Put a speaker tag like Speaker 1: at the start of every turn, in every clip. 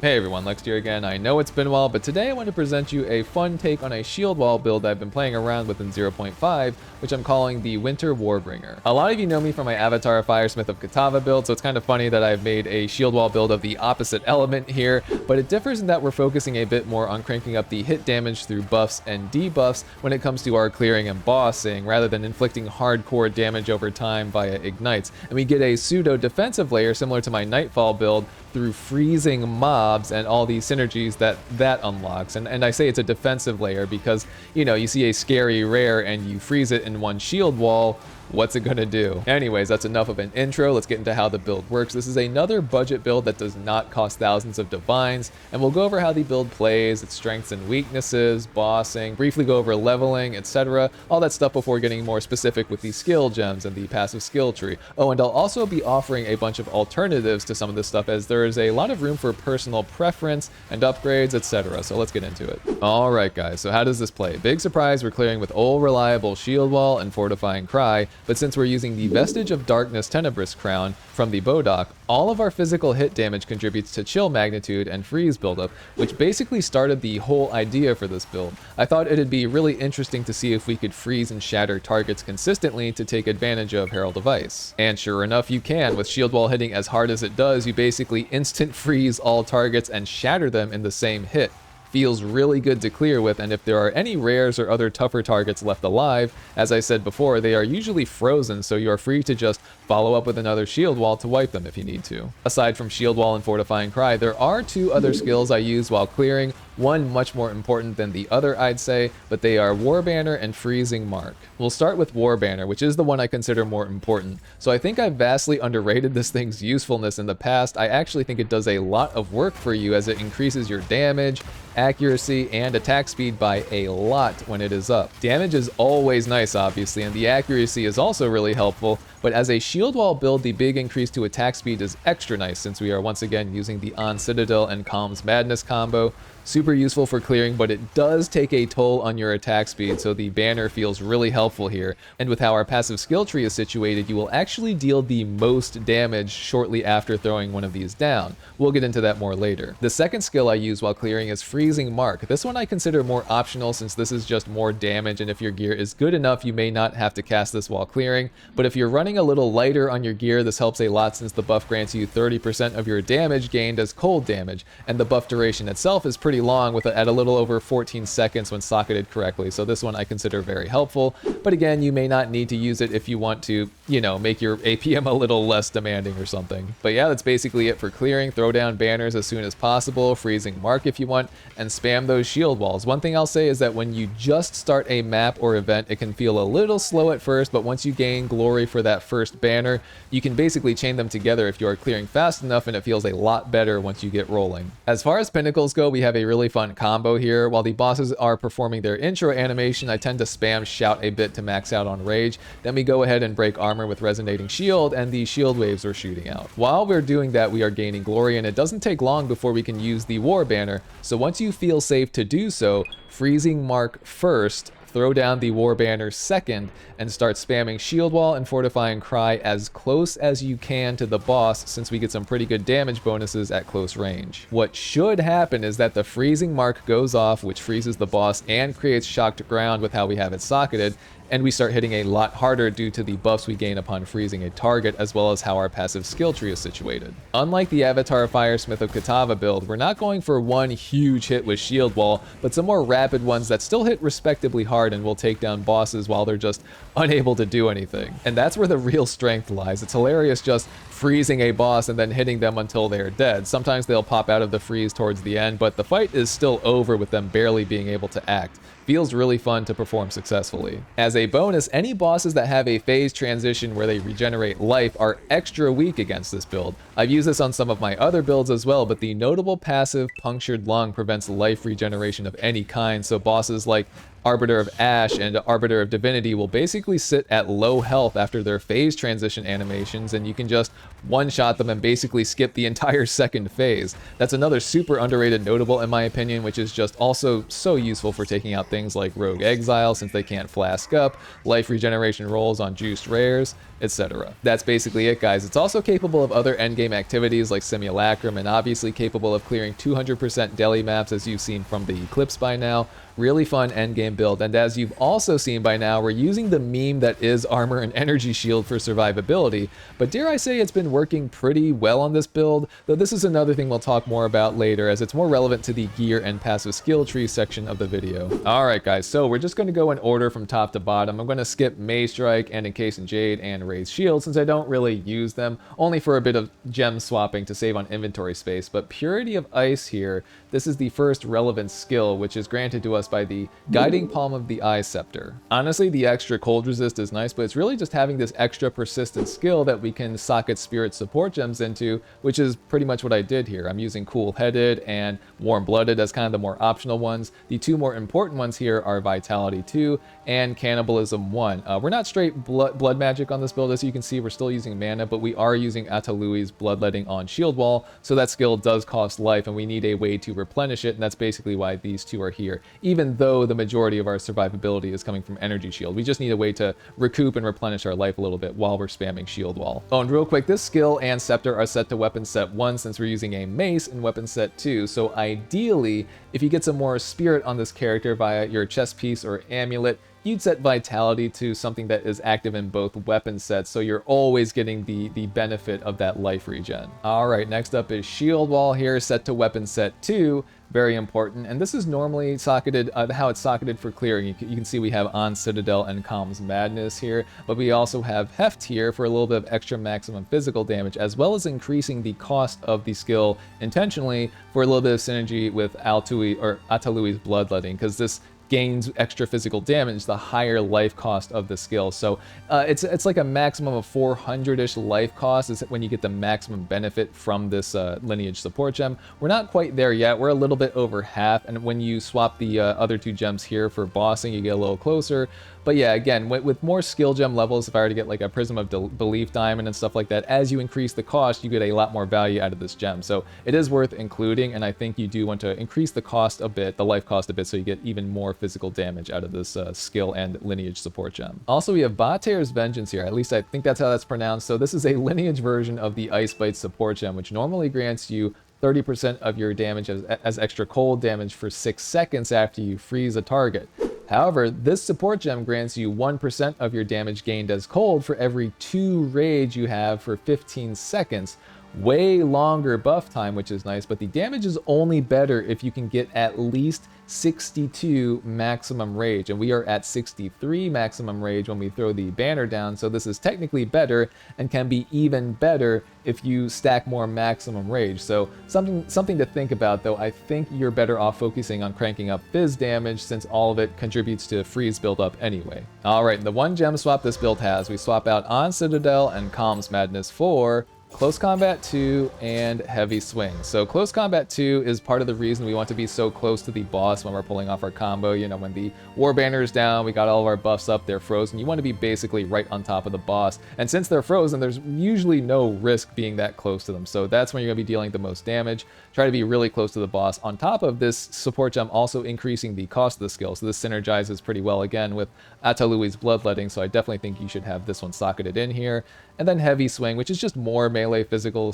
Speaker 1: Hey everyone, Lex here again. I know it's been a while, but today I want to present you a fun take on a shield wall build I've been playing around with in 0.5, which I'm calling the Winter Warbringer. A lot of you know me from my Avatar Firesmith of Katava build, so it's kind of funny that I've made a shield wall build of the opposite element here, but it differs in that we're focusing a bit more on cranking up the hit damage through buffs and debuffs when it comes to our clearing and bossing, rather than inflicting hardcore damage over time via ignites. And we get a pseudo defensive layer similar to my Nightfall build through freezing mobs and all these synergies that unlocks. And I say it's a defensive layer because, you know, you see a scary rare and you freeze it in one shield wall, what's it gonna do? Anyways, that's enough of an intro. Let's get into how the build works. This is another budget build that does not cost thousands of divines, and we'll go over how the build plays, its strengths and weaknesses, bossing, briefly go over leveling, etc. All that stuff before getting more specific with the skill gems and the passive skill tree. Oh, and I'll also be offering a bunch of alternatives to some of this stuff, as there is a lot of room for personal preference and upgrades, etc. So let's get into it. Alright guys, so how does this play? Big surprise, we're clearing with Old Reliable Shield Wall and Fortifying Cry, but since we're using the Vestige of Darkness Tenebrous Crown from the Buildup, all of our physical hit damage contributes to chill magnitude and freeze buildup, which basically started the whole idea for this build. I thought it'd be really interesting to see if we could freeze and shatter targets consistently to take advantage of Herald of Ice. And sure enough, you can. With Shield Wall hitting as hard as it does, you basically instant freeze all targets and shatter them in the same hit. Feels really good to clear with, and if there are any rares or other tougher targets left alive, as I said before, they are usually frozen, so you are free to just follow up with another shield wall to wipe them if you need to. Aside from shield wall and fortifying cry, there are two other skills I use while clearing, one much more important than the other I'd say, but they are War Banner and Freezing Mark. We'll start with War Banner, which is the one I consider more important. So I think I've vastly underrated this thing's usefulness in the past. I actually think it does a lot of work for you as it increases your damage, accuracy, and attack speed by a lot when it is up. Damage is always nice, obviously, and the accuracy is also really helpful, but as a shield wall build, the big increase to attack speed is extra nice since we are once again using the On Citadel and Calm's Madness combo. Super useful for clearing, but it does take a toll on your attack speed, so the banner feels really helpful here. And with how our passive skill tree is situated, you will actually deal the most damage shortly after throwing one of these down. We'll get into that more later. The second skill I use while clearing is Freezing Mark. This one I consider more optional since this is just more damage, and if your gear is good enough, you may not have to cast this while clearing. But if you're running a little lighter on your gear, this helps a lot since the buff grants you 30% of your damage gained as cold damage, and the buff duration itself is pretty long at a little over 14 seconds when socketed correctly, so this one I consider very helpful. But again, you may not need to use it if you want to, you know, make your APM a little less demanding or something. But yeah, that's basically it for clearing. Throw down banners as soon as possible, Freezing Mark if you want, and spam those shield walls. One thing I'll say is that when you just start a map or event, it can feel a little slow at first, but once you gain glory for that first banner, you can basically chain them together if you are clearing fast enough, and it feels a lot better once you get rolling. As far as Pinnacles go, we have a really fun combo here. While the bosses are performing their intro animation, I tend to spam Shout a bit to max out on rage. Then we go ahead and break Armour with Resonating Shield, and the shield waves are shooting out. While we're doing that, we are gaining glory, and it doesn't take long before we can use the War Banner. So once you feel safe to do so, Freezing Mark first, throw down the War Banner second, and start spamming Shield Wall and Fortifying Cry as close as you can to the boss, since we get some pretty good damage bonuses at close range. What should happen is that the Freezing Mark goes off, which freezes the boss and creates shocked ground with how we have it socketed, and we start hitting a lot harder due to the buffs we gain upon freezing a target, as well as how our passive skill tree is situated. Unlike the Avatar Firesmith of Katava build, we're not going for one huge hit with Shield Wall, but some more rapid ones that still hit respectably hard and will take down bosses while they're just unable to do anything. And that's where the real strength lies. It's hilarious just freezing a boss and then hitting them until they're dead. Sometimes they'll pop out of the freeze towards the end, but the fight is still over with them barely being able to act. Feels really fun to perform successfully. As a bonus, any bosses that have a phase transition where they regenerate life are extra weak against this build. I've used this on some of my other builds as well, but the notable passive Punctured Lung prevents life regeneration of any kind, so bosses like Arbiter of Ash and Arbiter of Divinity will basically sit at low health after their phase transition animations, and you can just one-shot them and basically skip the entire second phase. That's another super underrated notable in my opinion, which is just also so useful for taking out things like Rogue Exile since they can't flask up, life regeneration rolls on juiced rares, etc. That's basically it, guys. It's also capable of other endgame activities like Simulacrum, and obviously capable of clearing 200% deli maps, as you've seen from the Eclipse by now. Really fun endgame build, and as you've also seen by now, we're using the meme that is Armor and Energy Shield for survivability, but dare I say it's been working pretty well on this build, though this is another thing we'll talk more about later, as it's more relevant to the gear and passive skill tree section of the video. Alright guys, so we're just going to go in order from top to bottom. I'm going to skip Maze Strike and Encased Jade and Raised Shield since I don't really use them, only for a bit of gem swapping to save on inventory space, but Purity of Ice here, this is the first relevant skill, which is granted to us by the Guiding Palm of the Eye Scepter. Honestly, the extra cold resist is nice, but it's really just having this extra persistent skill that we can socket Spirit support gems into, which is pretty much what I did here. I'm using Cool-Headed and Warm-Blooded as kind of the more optional ones. The two more important ones here are Vitality 2 and Cannibalism 1. We're not straight blood magic on this build, as you can see. We're still using mana, but we are using Atalui's Bloodletting on Shield Wall, so that skill does cost life, and we need a way to replenish it, and that's basically why these two are here, even though the majority of our survivability is coming from Energy Shield. We just need a way to recoup and replenish our life a little bit while we're spamming Shield Wall. Oh, and real quick, this skill and Scepter are set to weapon set 1 since we're using a Mace in weapon set 2, so ideally, if you get some more Spirit on this character via your chest piece or amulet, you'd set Vitality to something that is active in both weapon sets, so you're always getting the benefit of that life regen. Alright, next up is Shield Wall here, set to weapon set 2. Very important, and this is normally socketed, how it's socketed for clearing. You can see we have On Citadel and Calm's Madness here, but we also have Heft here for a little bit of extra maximum physical damage, as well as increasing the cost of the skill intentionally for a little bit of synergy with Atalui's Bloodletting, because this gains extra physical damage the higher life cost of the skill. So it's like a maximum of 400-ish life cost is when you get the maximum benefit from this lineage support gem. We're not quite there yet. We're a little bit over half, and when you swap the other two gems here for bossing, you get a little closer. But yeah, again, with more skill gem levels, if I were to get like a Prism of Belief Diamond and stuff like that, as you increase the cost, you get a lot more value out of this gem. So it is worth including, and I think you do want to increase the cost a bit, the life cost a bit, so you get even more physical damage out of this skill and lineage support gem. Also, we have Bater's Vengeance here. At least I think that's how that's pronounced. So this is a lineage version of the Ice Bite support gem, which normally grants you 30% of your damage as extra cold damage for 6 seconds after you freeze a target. However, this support gem grants you 1% of your damage gained as cold for every 2 rage you have for 15 seconds. Way longer buff time, which is nice, but the damage is only better if you can get at least 62 maximum rage, and we are at 63 maximum rage when we throw the banner down, so this is technically better and can be even better if you stack more maximum rage. So something to think about, though. I think you're better off focusing on cranking up fizz damage since all of it contributes to freeze buildup anyway. Alright, the one gem swap this build has, we swap out On Citadel and Calm's Madness for Close Combat 2 and Heavy Swing. So Close Combat 2 is part of the reason we want to be so close to the boss when we're pulling off our combo. You know, when the War Banner is down, we got all of our buffs up, they're frozen. You want to be basically right on top of the boss. And since they're frozen, there's usually no risk being that close to them. So that's when you're going to be dealing the most damage. Try to be really close to the boss. On top of this support gem also increasing the cost of the skill. So this synergizes pretty well again with Atalui's Bloodletting. So I definitely think you should have this one socketed in here. And then Heavy Swing, which is just more melee physical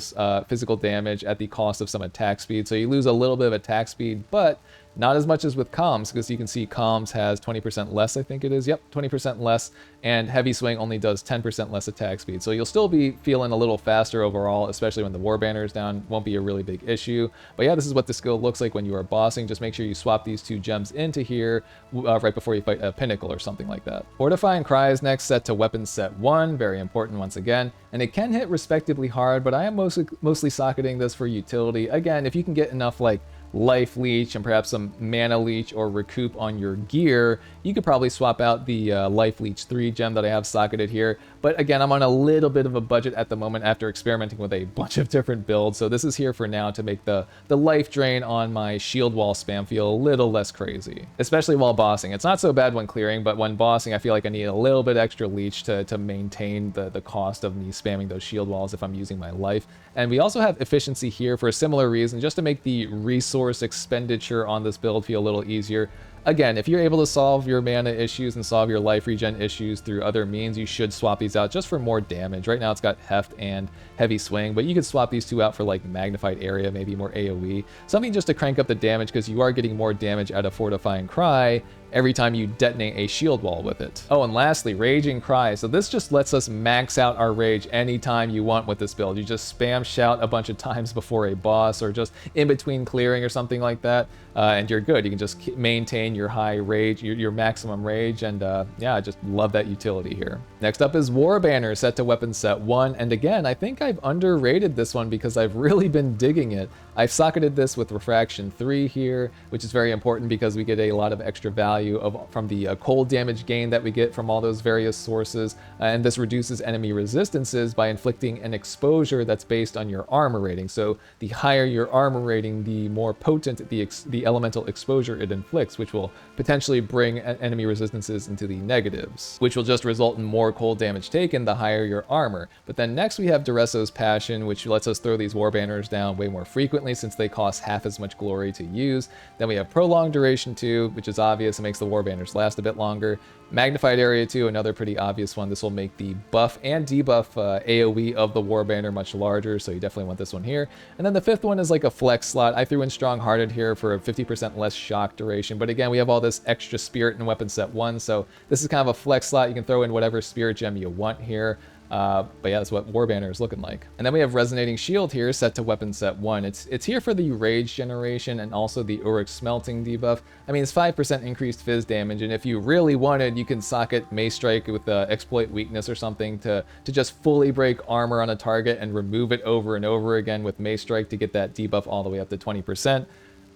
Speaker 1: damage at the cost of some attack speed. So you lose a little bit of attack speed, but not as much as with Calm's, because you can see Calm's has 20% less, I think it is. Yep, 20% less, and Heavy Swing only does 10% less attack speed. So you'll still be feeling a little faster overall, especially when the War Banner is down. Won't be a really big issue. But yeah, this is what the skill looks like when you are bossing. Just make sure you swap these two gems into here right before you fight a Pinnacle or something like that. Fortifying Cry is next, set to weapon set 1. Very important once again. And it can hit respectively hard, but I am mostly socketing this for utility. Again, if you can get enough like life leech and perhaps some mana leech or recoup on your gear, you could probably swap out the life leech 3 gem that I have socketed here. But again, I'm on a little bit of a budget at the moment after experimenting with a bunch of different builds, so this is here for now to make the life drain on my shield wall spam feel a little less crazy, especially while bossing. It's not so bad when clearing, but when bossing, I feel like I need a little bit extra leech to maintain the cost of me spamming those shield walls if I'm using my life. And we also have efficiency here for a similar reason, just to make the resource expenditure on this build feel a little easier. Again, if you're able to solve your mana issues and solve your life regen issues through other means, you should swap these out just for more damage. Right now it's got heft and heavy swing, but you could swap these two out for like magnified area, maybe more AoE. Something just to crank up the damage, because you are getting more damage out of Fortifying Cry every time you detonate a shield wall with it. Oh, and lastly, Raging Cry. So this just lets us max out our rage anytime you want with this build. You just spam shout a bunch of times before a boss or just in between clearing or something like that, and you're good. You can just maintain your high rage, your maximum rage, and yeah, I just love that utility here. Next up is Warbanner, set to weapon set 1, and again, I think I've underrated this one because I've really been digging it. I've socketed this with Refraction 3 here, which is very important because we get a lot of extra value from the cold damage gain that we get from all those various sources, and this reduces enemy resistances by inflicting an exposure that's based on your armor rating. So the higher your armor rating, the more potent the elemental exposure it inflicts, which will potentially bring enemy resistances into the negatives, which will just result in more cold damage taken the higher your armor. But then next we have Duresso's Passion, which lets us throw these Warbanners down way more frequently since they cost half as much glory to use. Then we have Prolonged Duration 2, which is obvious, it makes the Warbanners last a bit longer. Magnified Area 2, another pretty obvious one. This will make the buff and debuff AoE of the Warbanner much larger, so you definitely want this one here. And then the fifth one is like a flex slot. I threw in Strong-Hearted here for a 50% less shock duration, but again, we have all this extra spirit in weapon set 1, so this is kind of a flex slot. You can throw in whatever spirit gem you want here. But yeah, that's what Warbanner is looking like. And then we have Resonating Shield here, set to weapon set 1. It's here for the rage generation and also the Uruk Smelting debuff. I mean, it's 5% increased fizz damage, and if you really wanted, you can socket Mace Strike with Exploit Weakness or something to just fully break armor on a target and remove it over and over again with Mace Strike to get that debuff all the way up to 20%.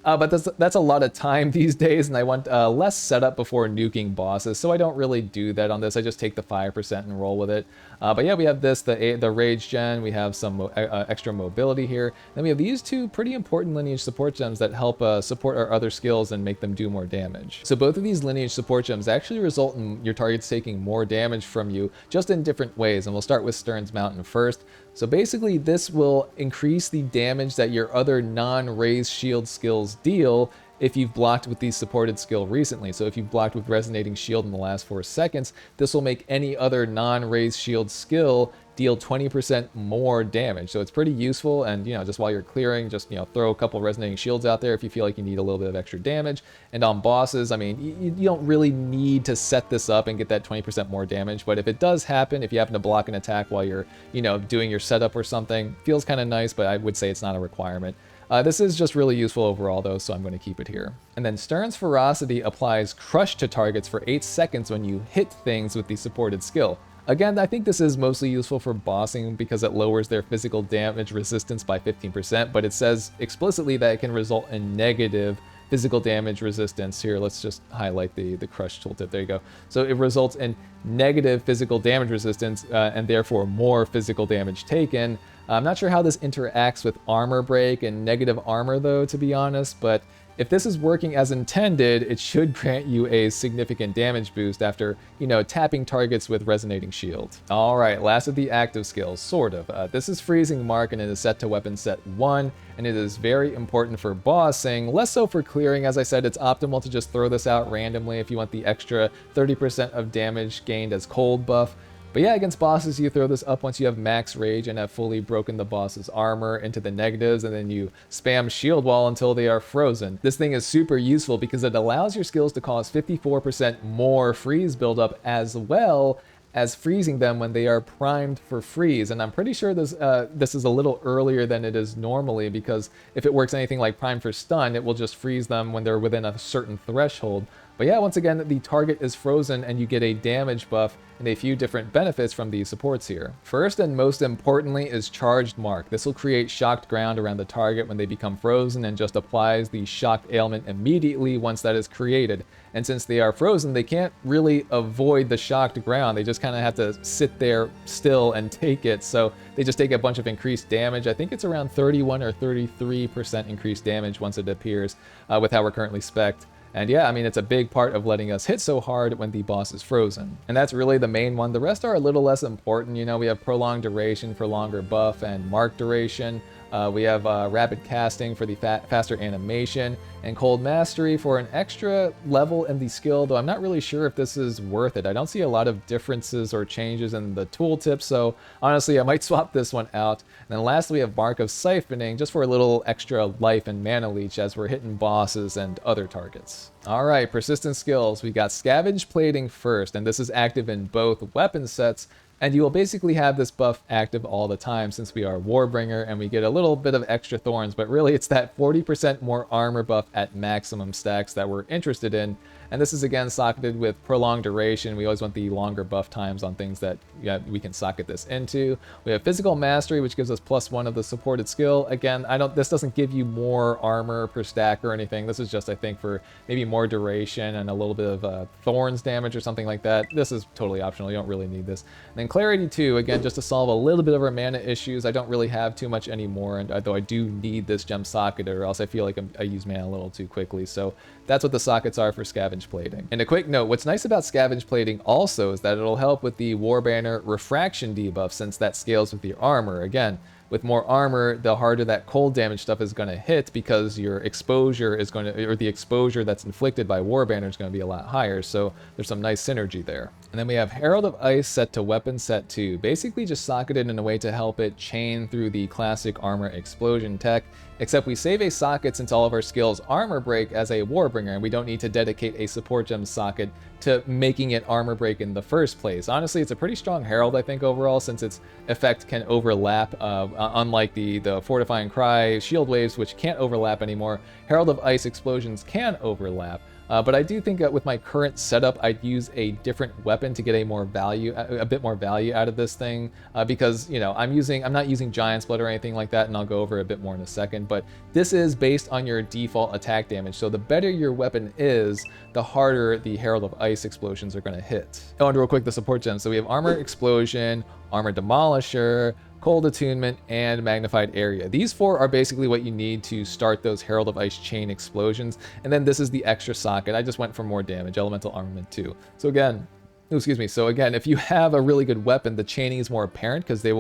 Speaker 1: But that's a lot of time these days, and I want less setup before nuking bosses, so I don't really do that on this. I just take the 5% and roll with it. But yeah, we have this, the Rage Gen, we have some extra mobility here. Then we have these two pretty important lineage support gems that help support our other skills and make them do more damage. So both of these lineage support gems actually result in your targets taking more damage from you, just in different ways, and we'll start with Stern's Mountain first. So basically, this will increase the damage that your other non-raised shield skills deal if you've blocked with the supported skill recently. So if you've blocked with Resonating Shield in the last 4 seconds, this will make any other non-raised shield skill deal 20% more damage. So it's pretty useful, and just while you're clearing, just throw a couple Resonating Shields out there if you feel like you need a little bit of extra damage. And on bosses, I mean, you don't really need to set this up and get that 20% more damage, but if it does happen, if you happen to block an attack while you're doing your setup or something, feels kind of nice, but I would say it's not a requirement. This is just really useful overall though, so I'm going to keep it here. And then Stern's Ferocity applies Crush to targets for 8 seconds when you hit things with the supported skill. Again, I think this is mostly useful for bossing because it lowers their physical damage resistance by 15%, but it says explicitly that it can result in negative physical damage resistance. Here, let's just highlight the Crush tooltip. There you go. So it results in negative physical damage resistance and therefore more physical damage taken. I'm not sure how this interacts with armor break and negative armor though, to be honest, but if this is working as intended, it should grant you a significant damage boost after, tapping targets with Resonating Shield. All right, last of the active skills, sort of. This is Freezing Mark, and it is set to weapon set 1, and it is very important for bossing, less so for clearing. As I said, it's optimal to just throw this out randomly if you want the extra 30% of damage gained as cold buff. But yeah, against bosses, you throw this up once you have max rage and have fully broken the boss's armor into the negatives, and then you spam Shield Wall until they are frozen. This thing is super useful because it allows your skills to cause 54% more freeze buildup, as well as freezing them when they are primed for freeze. And I'm pretty sure this is a little earlier than it is normally, because if it works anything like prime for stun, it will just freeze them when they're within a certain threshold. But yeah, once again, the target is frozen and you get a damage buff and a few different benefits from these supports here. First and most importantly is Charged Mark. This will create shocked ground around the target when they become frozen and just applies the shocked ailment immediately once that is created. And since they are frozen, they can't really avoid the shocked ground. They just kind of have to sit there still and take it. So they just take a bunch of increased damage. I think it's around 31 or 33% increased damage once it appears with how we're currently spec'd. And yeah, I mean, it's a big part of letting us hit so hard when the boss is frozen. And that's really the main one. The rest are a little less important. You know, we have prolonged duration for longer buff and mark duration. We have rapid casting for the faster animation, and cold mastery for an extra level in the skill, though I'm not really sure if this is worth it. I don't see a lot of differences or changes in the tooltip, so honestly I might swap this one out. And then lastly we have Mark of Siphoning, just for a little extra life and mana leech as we're hitting bosses and other targets. Alright, persistent skills. We got Scavenge Plating first, and this is active in both weapon sets. And you will basically have this buff active all the time since we are Warbringer and we get a little bit of extra thorns, but really it's that 40% more armor buff at maximum stacks that we're interested in. And this is again socketed with prolonged duration. We always want the longer buff times on things that we can socket this into. We have physical mastery, which gives us +1 of the supported skill. Again, this doesn't give you more armor per stack or anything. This is just, I think, for maybe more duration and a little bit of thorns damage or something like that. This is totally optional. You don't really need this. And then clarity 2, again, just to solve a little bit of our mana issues. I don't really have too much anymore, and though I do need this gem socketed, or else I feel like I use mana a little too quickly. So that's what the sockets are for Scavenge Plating. And a quick note, what's nice about Scavenge Plating also is that it'll help with the Warbanner refraction debuff, since that scales with your armor. Again, with more armor, the harder that cold damage stuff is going to hit, because your exposure is going to, or the exposure that's inflicted by Warbanner is going to be a lot higher. So there's some nice synergy there. And then we have Herald of Ice set to weapon set 2, basically just socketed in a way to help it chain through the classic armor explosion tech, except we save a socket since all of our skills armor break as a Warbringer, and we don't need to dedicate a support gem socket to making it armor break in the first place. Honestly, it's a pretty strong Herald, I think, overall, since its effect can overlap, unlike the Fortifying Cry shield waves, which can't overlap anymore. Herald of Ice explosions can overlap. But I do think that with my current setup, I'd use a different weapon to get a bit more value out of this thing, because, you know, I'm not using Giant's Blood or anything like that, and I'll go over a bit more in a second. But this is based on your default attack damage, so the better your weapon is, the harder the Herald of Ice explosions are going to hit. Oh, and real quick, the support gems. So we have Armor Explosion, Armor Demolisher, Cold Attunement, and Magnified Area. These 4 are basically what you need to start those Herald of Ice chain explosions. And then this is the extra socket. I just went for more damage, Elemental Armament 2. So again, if you have a really good weapon, the chaining is more apparent, because the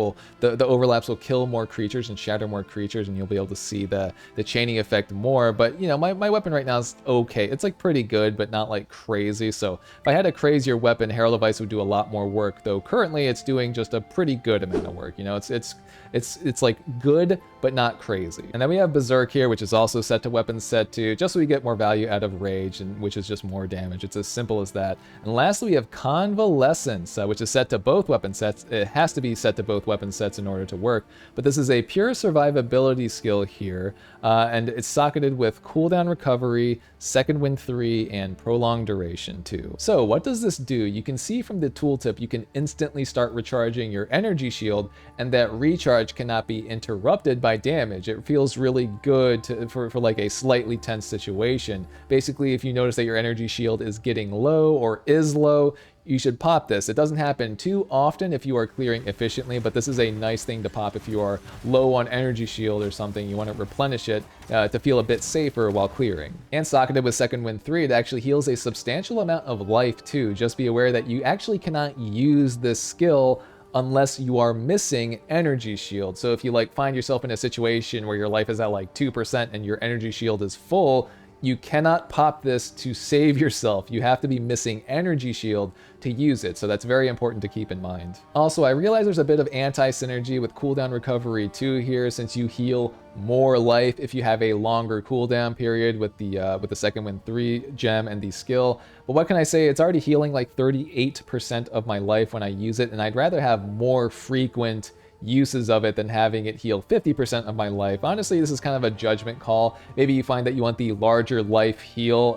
Speaker 1: overlaps will kill more creatures and shatter more creatures, and you'll be able to see the chaining effect more. But, you know, my weapon right now is okay. It's like pretty good, but not like crazy. So if I had a crazier weapon, Herald of Ice would do a lot more work, though currently it's doing just a pretty good amount of work. You know, it's like good, but not crazy. And then we have Berserk here, which is also set to weapon set 2, just so we get more value out of Rage, and which is just more damage. It's as simple as that. And lastly, we have Convalescence, which is set to both weapon sets. It has to be set to both weapon sets in order to work, but this is a pure survivability skill here, and it's socketed with cooldown recovery, second wind 3, and prolonged duration 2. So what does this do? You can see from the tooltip you can instantly start recharging your energy shield, and that recharge cannot be interrupted by damage. It feels really good for like a slightly tense situation. Basically, if you notice that your energy shield is getting low or is low, you should pop this. It doesn't happen too often if you are clearing efficiently, but this is a nice thing to pop if you are low on energy shield or something. You want to replenish it to feel a bit safer while clearing. And socketed with second wind 3, it actually heals a substantial amount of life too. Just be aware that you actually cannot use this skill unless you are missing energy shield. So if you find yourself in a situation where your life is at 2% and your energy shield is full, you cannot pop this to save yourself. You have to be missing energy shield to use it, so that's very important to keep in mind. Also, I realize there's a bit of anti-synergy with cooldown recovery 2 here, since you heal more life if you have a longer cooldown period with the second wind 3 gem and the skill. But what can I say? It's already healing 38% of my life when I use it, and I'd rather have more frequent uses of it than having it heal 50% of my life. Honestly, this is kind of a judgment call. Maybe you find that you want the larger life heal,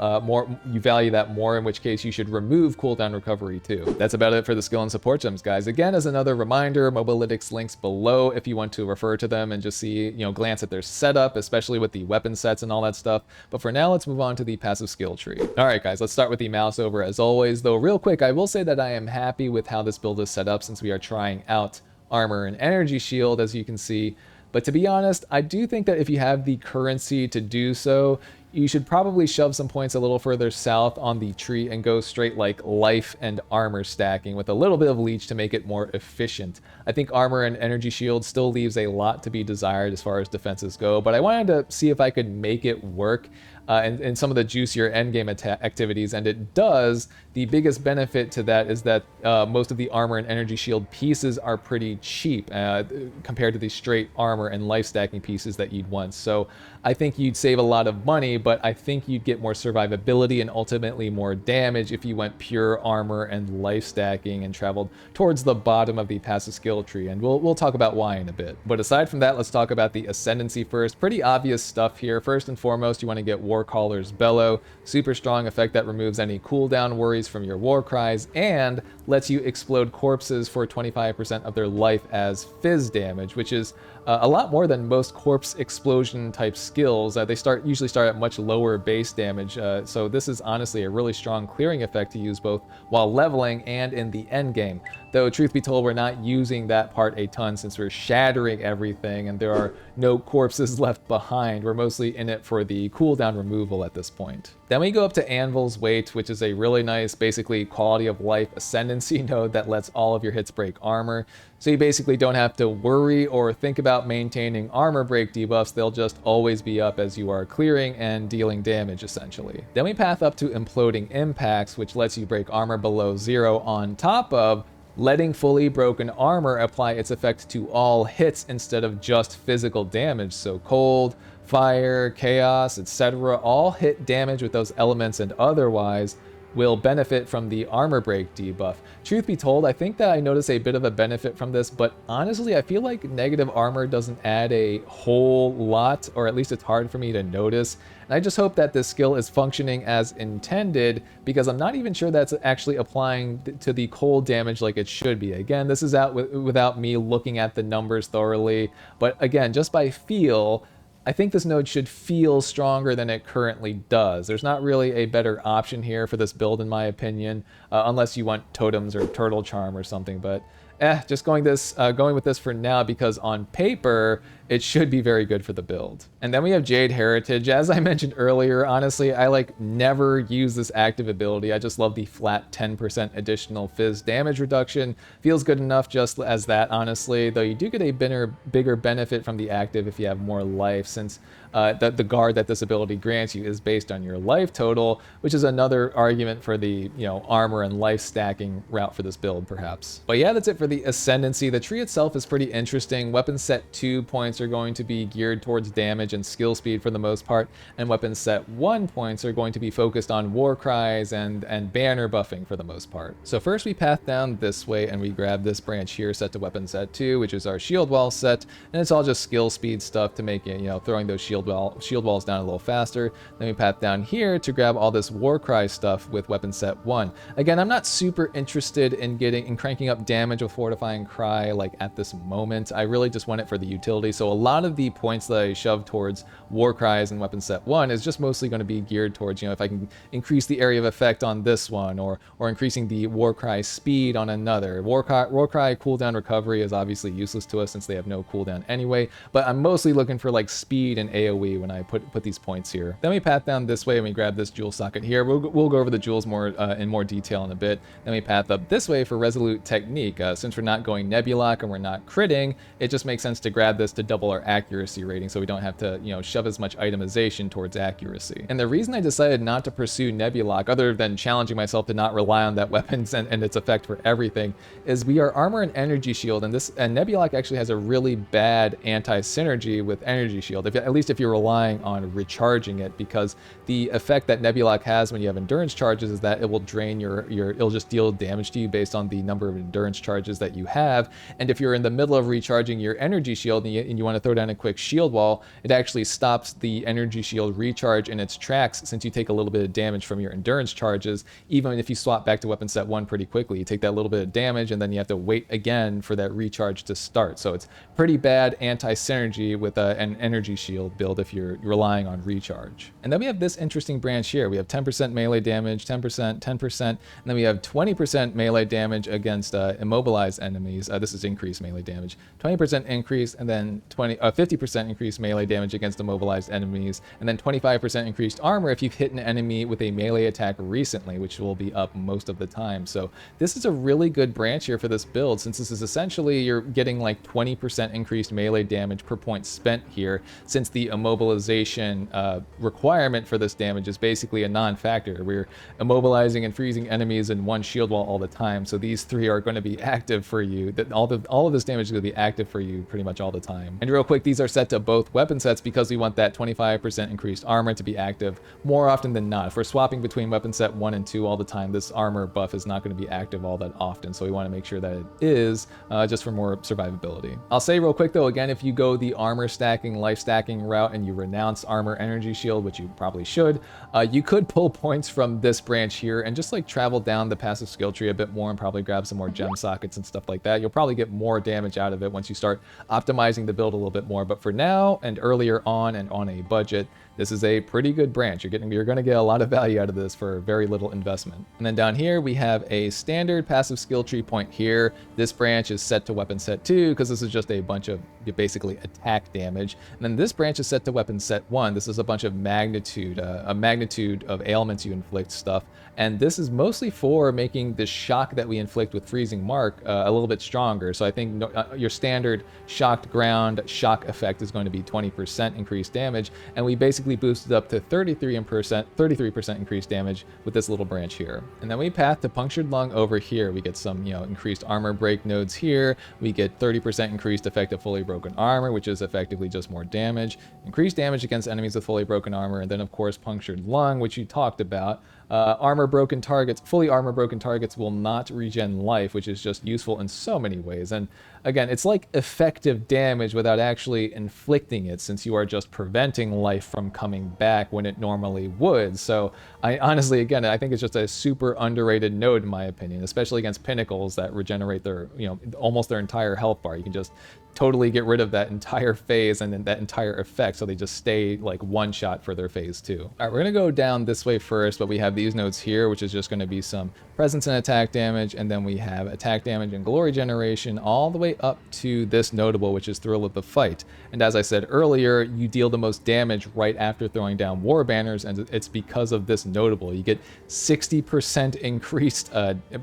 Speaker 1: you value that more, in which case you should remove cooldown recovery too. That's about it for the skill and support gems, guys. Again, as another reminder, Mobalytics links below if you want to refer to them and just see, glance at their setup, especially with the weapon sets and all that stuff. But for now, let's move on to the passive skill tree. All right, guys, let's start with the mouse over as always. Though real quick, I will say that I am happy with how this build is set up since we are trying out Armor and Energy Shield, as you can see. But to be honest, I do think that if you have the currency to do so, you should probably shove some points a little further south on the tree and go straight like life and armor stacking with a little bit of leech to make it more efficient. I think armor and energy shield still leaves a lot to be desired as far as defenses go, but I wanted to see if I could make it work in some of the juicier endgame activities, and it does. The biggest benefit to that is that most of the armor and energy shield pieces are pretty cheap compared to the straight armor and life stacking pieces that you'd want. So I think you'd save a lot of money, but I think you'd get more survivability and ultimately more damage if you went pure armor and life stacking and traveled towards the bottom of the passive skill tree, and we'll talk about why in a bit. But aside from that, let's talk about the ascendancy first. Pretty obvious stuff here. First and foremost, you want to get Warcaller's Bellow, super strong effect that removes any cooldown worries from your war cries and lets you explode corpses for 25% of their life as fizz damage, which is a lot more than most corpse explosion type skills. They usually start at much lower base damage, so this is honestly a really strong clearing effect to use both while leveling and in the end game. Though truth be told, we're not using that part a ton since we're shattering everything and there are no corpses left behind. We're mostly in it for the cooldown removal at this point. Then we go up to Anvil's Weight, which is a really nice, basically quality of life ascendancy node that lets all of your hits break armor. So you basically don't have to worry or think about maintaining armor break debuffs. They'll just always be up as you are clearing and dealing damage, essentially. Then we path up to Imploding Impacts, which lets you break armor below 0 on top of letting fully broken armor apply its effect to all hits instead of just physical damage. So cold, fire, chaos, etc. all hit damage with those elements and otherwise will benefit from the armor break debuff. Truth be told, I think that I notice a bit of a benefit from this, but honestly, I feel like negative armor doesn't add a whole lot, or at least it's hard for me to notice. And I just hope that this skill is functioning as intended, because I'm not even sure that's actually applying to the cold damage like it should be. Again, this is out without me looking at the numbers thoroughly, but again, just by feel, I think this node should feel stronger than it currently does. There's not really a better option here for this build in my opinion, unless you want totems or turtle charm or something, but just going with this for now, because on paper it should be very good for the build. And then we have Jade Heritage. As I mentioned earlier, honestly, I never use this active ability. I just love the flat 10% additional fizz damage reduction. Feels good enough just as that, honestly, though you do get a bigger benefit from the active if you have more life, since the guard that this ability grants you is based on your life total, which is another argument for the armor and life stacking route for this build, perhaps. But yeah, that's it for the ascendancy. The tree itself is pretty interesting. Weapon set 2 points are going to be geared towards damage and skill speed for the most part, and weapon set 1 points are going to be focused on war cries and banner buffing for the most part. So first we path down this way and we grab this branch here set to weapon set 2, which is our shield wall set, and it's all just skill speed stuff to make it, throwing those shield walls down a little faster. Then we path down here to grab all this war cry stuff with weapon set 1. Again, I'm not super interested in cranking up damage with fortifying cry at this moment. I really just want it for the utility. So a lot of the points that I shove towards war cries and weapon set 1 is just mostly going to be geared towards, if I can increase the area of effect on this one, or increasing the war cry speed on another. War cry cooldown recovery is obviously useless to us since they have no cooldown anyway, but I'm mostly looking for speed and AoE when I put these points here. Then we path down this way and we grab this jewel socket here. We'll go over the jewels in more detail in a bit. Then we path up this way for resolute technique. Since we're not going Nebulok and we're not critting, it just makes sense to grab this to double our accuracy rating so we don't have to, you know, shove as much itemization towards accuracy. And the reason I decided not to pursue Nebulock, other than challenging myself to not rely on that weapons and its effect for everything, is we are Armor and Energy Shield, and Nebulock actually has a really bad anti-synergy with Energy Shield, at least if you're relying on recharging it, because the effect that Nebulock has when you have endurance charges is that it will drain it'll just deal damage to you based on the number of endurance charges that you have. And if you're in the middle of recharging your Energy Shield and you want to throw down a quick shield wall, it actually stops the Energy Shield recharge in its tracks, since you take a little bit of damage from your endurance charges. Even if you swap back to weapon set 1 pretty quickly, you take that little bit of damage and then you have to wait again for that recharge to start. So it's pretty bad anti-synergy with an Energy Shield build if you're relying on recharge. And then we have this interesting branch here. We have 10% melee damage, 10%, 10%, and then we have 20% melee damage against immobilized enemies. This is increased melee damage. 20% increase, and then 50% increased melee damage against immobilized enemies, and then 25% increased armor if you've hit an enemy with a melee attack recently, which will be up most of the time. So this is a really good branch here for this build, since this is essentially you're getting like 20% increased melee damage per point spent here, since the immobilization requirement for this damage is basically a non-factor. We're immobilizing and freezing enemies in one shield wall all the time, so these three are going to be active for you. All of this damage is going to be active for you pretty much all the time. And real quick, these are set to both weapon sets because we want that 25% increased armor to be active more often than not. If we're swapping between weapon set 1 and 2 all the time, this armor buff is not going to be active all that often, so we want to make sure that it is, just for more survivability. I'll say real quick though, again, if you go the armor stacking, life stacking route and you renounce armor energy shield, which you probably should, you could pull points from this branch here and just like travel down the passive skill tree a bit more and probably grab some more gem sockets and stuff like that. You'll probably get more damage out of it once you start optimizing the build a little bit more, but for now and earlier on and on a budget, this is a pretty good branch. You're going to get a lot of value out of this for very little investment. And then down here we have a standard passive skill tree point here. This branch is set to weapon set 2 because this is just a bunch of basically attack damage. And then this branch is set to weapon set 1. This is a bunch of magnitude, a magnitude of ailments you inflict stuff. And this is mostly for making the shock that we inflict with freezing mark a little bit stronger. So I think your standard shocked ground shock effect is going to be 20% increased damage, and we basically boosted up to 33% increased damage with this little branch here. And then we path to Punctured Lung over here. We get some, increased armor break nodes here. We get 30% increased effective fully broken armor, which is effectively just more damage, increased damage against enemies with fully broken armor, and then of course Punctured Lung, which you talked about. Fully armor broken targets will not regen life, which is just useful in so many ways. And again, it's like effective damage without actually inflicting it, since you are just preventing life from coming back when it normally would. So I honestly, again, I think it's just a super underrated node in my opinion, especially against Pinnacles that regenerate their, almost their entire health bar. You can just totally get rid of that entire phase and then that entire effect, so they just stay like one shot for their phase 2. All right, we're gonna go down this way first, but we have these nodes here, which is just gonna be some presence and attack damage, and then we have attack damage and glory generation all the way up to this notable, which is Thrill of the Fight. And as I said earlier, you deal the most damage right after throwing down war banners, and it's because of this notable. You get 60% increased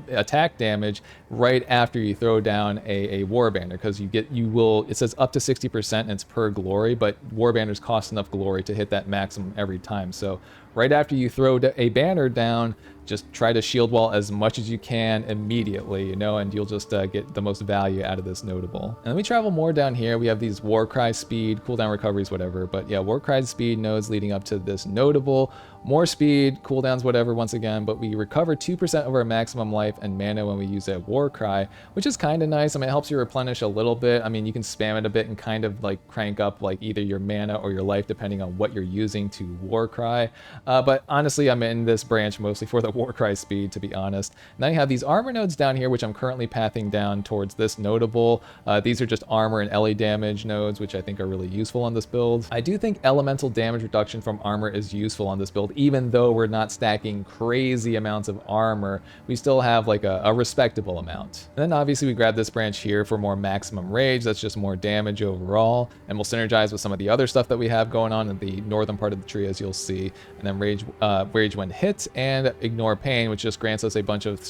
Speaker 1: attack damage right after you throw down a war banner, because it says up to 60% and it's per glory, but war banners cost enough glory to hit that maximum every time. So right after you throw a banner down, just try to shield wall as much as you can immediately, and you'll just get the most value out of this notable. And then we travel more down here. We have these Warcry speed, cooldown recoveries, whatever. But yeah, Warcry speed nodes leading up to this notable. More speed, cooldowns, whatever, once again, but we recover 2% of our maximum life and mana when we use that Warcry, which is kind of nice. I mean, it helps you replenish a little bit. I mean, you can spam it a bit and kind of like crank up like either your mana or your life, depending on what you're using to Warcry. But honestly, I'm in this branch mostly for the Warcry speed, to be honest. Now you have these armor nodes down here, which I'm currently pathing down towards this notable. These are just armor and LE damage nodes, which I think are really useful on this build. I do think elemental damage reduction from armor is useful on this build. Even though we're not stacking crazy amounts of armor, we still have like a respectable amount. And then obviously we grab this branch here for more maximum rage. That's just more damage overall, and we'll synergize with some of the other stuff that we have going on in the northern part of the tree, as you'll see. And then rage when hit, and ignore pain, which just grants us a bunch of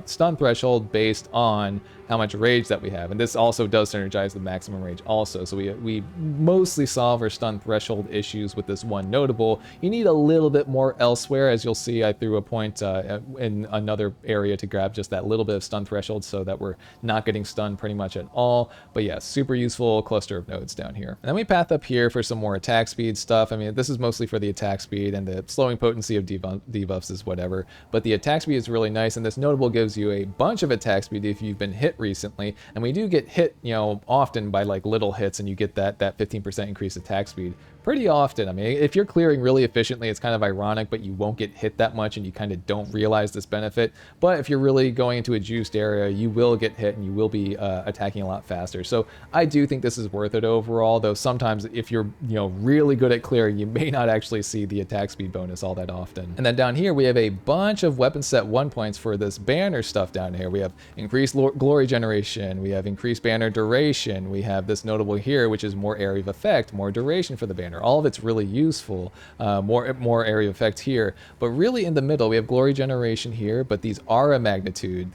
Speaker 1: stun threshold based on how much rage that we have. And this also does synergize the maximum rage also. So we mostly solve our stun threshold issues with this one notable. You need a little bit more elsewhere. As you'll see, I threw a point in another area to grab just that little bit of stun threshold so that we're not getting stunned pretty much at all. But yeah, super useful cluster of nodes down here. And then we path up here for some more attack speed stuff. I mean, this is mostly for the attack speed, and the slowing potency of debuffs is whatever. But the attack speed is really nice, and this notable gives you a bunch of attack speed if you've been hit recently. And we do get hit, you know, often by like little hits, and you get that 15% increased attack speed pretty often. I mean, if you're clearing really efficiently, it's kind of ironic, but you won't get hit that much and you kind of don't realize this benefit. But if you're really going into a juiced area, you will get hit and you will be attacking a lot faster. So I do think this is worth it overall, though sometimes if you're, you know, really good at clearing, you may not actually see the attack speed bonus all that often. And then down here, we have a bunch of weapon set 1 points for this banner stuff down here. We have increased glory generation, we have increased banner duration, we have this notable here, which is more area of effect, more duration for the banner. All of it's really useful, more area of effect here, but really in the middle we have glory generation here, but these aura magnitude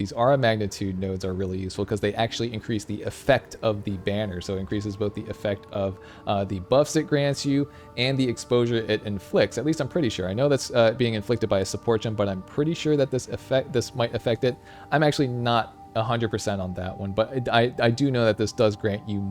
Speaker 1: nodes are really useful because they actually increase the effect of the banner. So it increases both the effect of the buffs it grants you and the exposure it inflicts. At least I'm pretty sure. I know that's being inflicted by a support gem, but I'm pretty sure that this might affect it. I'm actually not 100% on that one, but I do know that this does grant you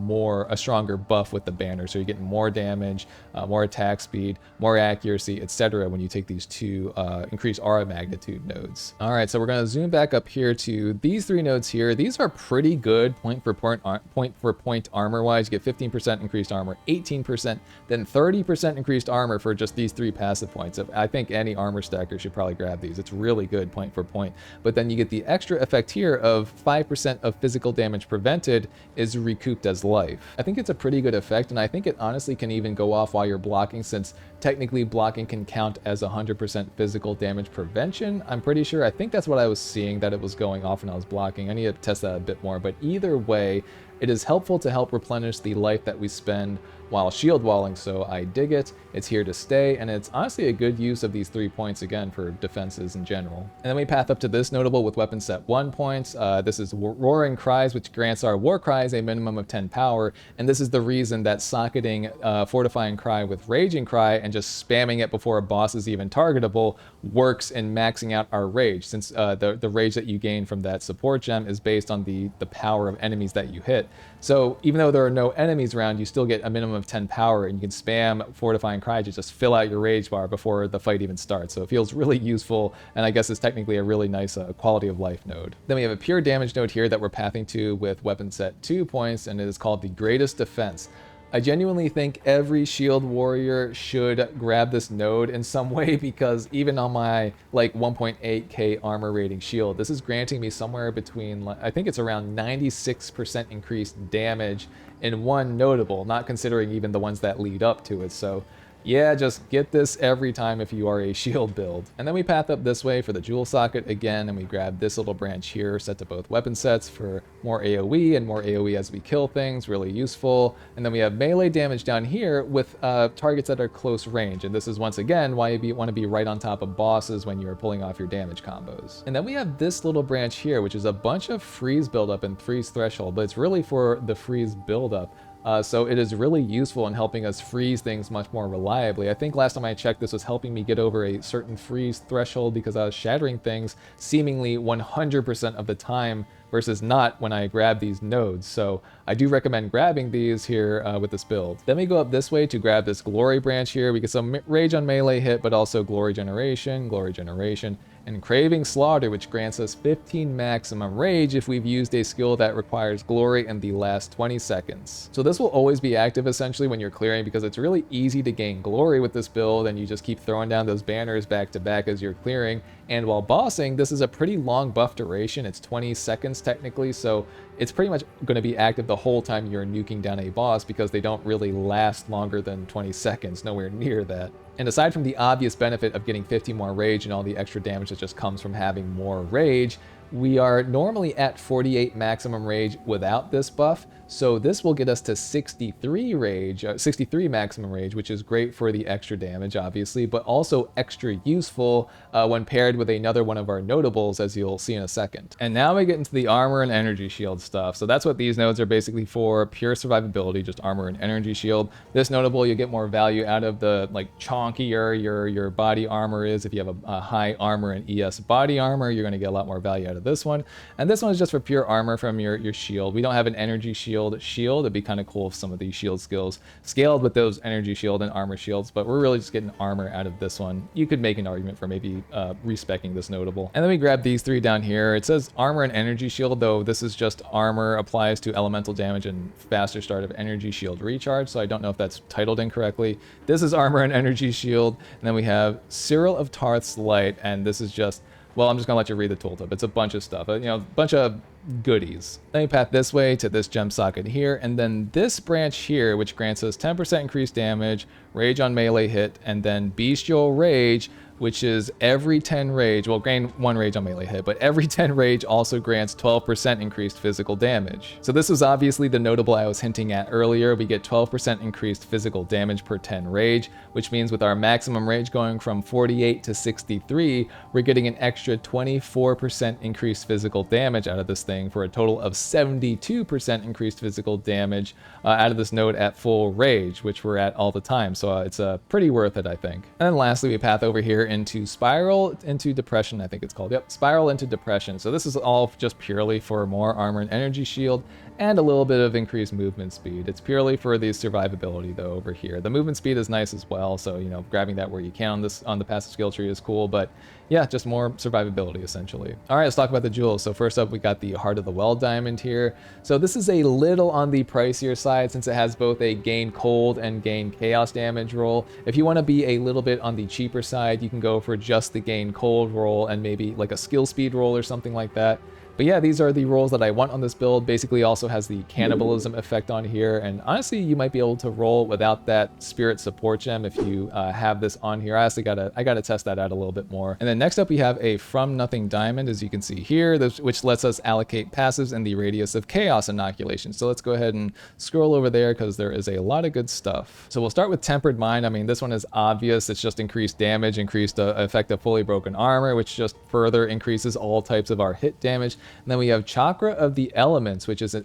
Speaker 1: a stronger buff with the banner, so you're getting more damage, more attack speed, more accuracy, etc. when you take these two increased aura magnitude nodes. All right, so we're going to zoom back up here to these 3 nodes here. These are pretty good point for point armor wise. You get 15% increased armor, 18%, then 30% increased armor for just these 3 passive points. I think any armor stacker should probably grab these. It's really good point for point. But then you get the extra effect here of 5% of physical damage prevented is recouped as life. I think it's a pretty good effect, and I think it honestly can even go off while you're blocking, since technically blocking can count as 100% physical damage prevention. I'm pretty sure. I think that's what I was seeing, that it was going off when I was blocking. I need to test that a bit more, but either way, it is helpful to help replenish the life that we spend while shield walling, so I dig it. It's here to stay, and it's honestly a good use of these 3 points again for defenses in general. And then we path up to this notable with weapon set 1 points. This is Roaring Cries, which grants our War Cries a minimum of 10 power, and this is the reason that socketing Fortifying Cry with Raging Cry and just spamming it before a boss is even targetable works in maxing out our rage, since the rage that you gain from that support gem is based on the power of enemies that you hit. So even though there are no enemies around, you still get a minimum of 10 power, and you can spam Fortifying Cry to just fill out your rage bar before the fight even starts. So it feels really useful, and I guess it's technically a really nice quality of life node. Then we have a pure damage node here that we're pathing to with weapon set 2 points, and it is called the Greatest Defense. I genuinely think every shield warrior should grab this node in some way, because even on my like 1.8k armor rating shield, this is granting me somewhere between, I think it's around 96% increased damage in one notable, not considering even the ones that lead up to it. So yeah, just get this every time if you are a shield build. And then we path up this way for the jewel socket again, and we grab this little branch here set to both weapon sets for more AoE and more AoE as we kill things, really useful. And then we have melee damage down here with targets that are close range, and this is once again why you want to be right on top of bosses when you're pulling off your damage combos. And then we have this little branch here, which is a bunch of freeze buildup and freeze threshold, but it's really for the freeze buildup. So it is really useful in helping us freeze things much more reliably. I think last time I checked, this was helping me get over a certain freeze threshold because I was shattering things seemingly 100% of the time versus not when I grab these nodes. So I do recommend grabbing these here with this build. Then we go up this way to grab this glory branch here. We get some rage on melee hit, but also glory generation, and Craving Slaughter, which grants us 15 maximum rage if we've used a skill that requires glory in the last 20 seconds. So this will always be active essentially when you're clearing, because it's really easy to gain glory with this build, and you just keep throwing down those banners back to back as you're clearing. And while bossing, this is a pretty long buff duration. It's 20 seconds technically, so it's pretty much going to be active the whole time you're nuking down a boss, because they don't really last longer than 20 seconds, nowhere near that. And aside from the obvious benefit of getting 50 more rage and all the extra damage that just comes from having more rage, we are normally at 48 maximum rage without this buff, So this will get us to 63 rage, 63 maximum rage, which is great for the extra damage, obviously, but also extra useful when paired with another one of our notables, as you'll see in a second. And now we get into the armor and energy shield stuff. So that's what these nodes are basically for: pure survivability, just armor and energy shield. This notable, you get more value out of the like chonkier your body armor is. If you have a high armor and ES body armor, you're going to get a lot more value out of this one. And this one is just for pure armor from your shield. We don't have an energy shield. It'd be kind of cool if some of these shield skills scaled with those energy shield and armor shields, but we're really just getting armor out of this one. You could make an argument for maybe respecking this notable. And then we grab these three down here. It says armor and energy shield, though this is just armor applies to elemental damage and faster start of energy shield recharge, so I don't know if that's titled incorrectly. This is armor and energy shield. And then we have Cyril of Tarth's Light, and this is just, well, I'm just gonna let you read the tooltip. It's a bunch of stuff, you know, a bunch of goodies. Then we path this way to this gem socket here, and then this branch here, which grants us 10% increased damage, rage on melee hit, and then bestial rage, which is every 10 rage, well, gain 1 rage on melee hit, but every 10 rage also grants 12% increased physical damage. So this was obviously the notable I was hinting at earlier. We get 12% increased physical damage per 10 rage, which means with our maximum rage going from 48 to 63, we're getting an extra 24% increased physical damage out of this thing, for a total of 72% increased physical damage out of this node at full rage, which we're at all the time. So it's pretty worth it, I think. And then lastly, we path over here into Spiral into Depression, I think it's called. Yep, Spiral into Depression. So this is all just purely for more armor and energy shield and a little bit of increased movement speed. It's purely for the survivability though over here. The movement speed is nice as well, so you know, grabbing that where you can on the passive skill tree is cool, but yeah, just more survivability essentially. All right, let's talk about the jewels. So first up, we got the Heart of the Well diamond here. So this is a little on the pricier side since it has both a gain cold and gain chaos damage roll. If you want to be a little bit on the cheaper side, you can go for just the gain cold roll and maybe like a skill speed roll or something like that. But yeah, these are the rolls that I want on this build. Basically also has the cannibalism effect on here, and honestly you might be able to roll without that spirit support gem if you have this on here. I gotta test that out a little bit more. And then next up we have a From Nothing diamond, as you can see here, which lets us allocate passives in the radius of chaos inoculation. So let's go ahead and scroll over there because there is a lot of good stuff. So we'll start with Tempered Mind. I mean, this one is obvious. It's just increased damage, increased effect of fully broken armor, which just further increases all types of our hit damage. And then we have Chakra of the Elements, which is